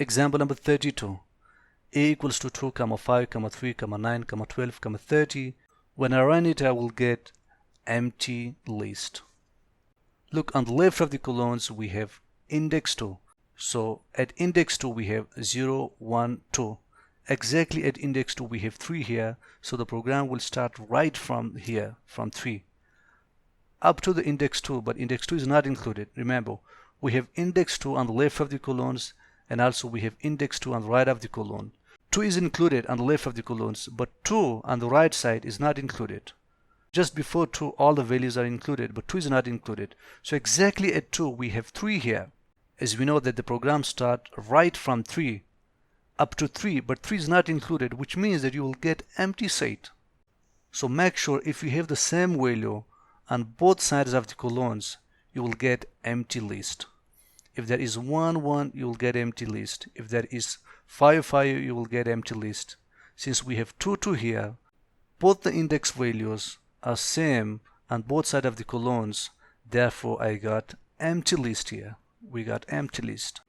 Example number 32. A equals to 2, 5, 3, 9, 12, 30. When I run it, I will get empty list. Look, on the left of the columns, we have index 2. So at index 2, we have 0, 1, 2. Exactly at index 2, we have 3 here. So the program will start right from here, from 3, up to the index 2. But index 2 is not included. Remember, we have index 2 on the left of the columns, and also we have index 2 on the right of the column. 2 is included on the left of the columns, but 2 on the right side is not included. Just before 2, all the values are included, but 2 is not included. So exactly at 2, we have 3 here. As we know that the program starts right from 3 up to 3, but 3 is not included, which means that you will get empty set. So make sure if you have the same value on both sides of the columns, you will get empty list. If there is 1, 1, you will get empty list. If there is 5, 5, you will get empty list. Since we have 2, 2 here, both the index values are same on both sides of the columns. Therefore, I got empty list here. We got empty list.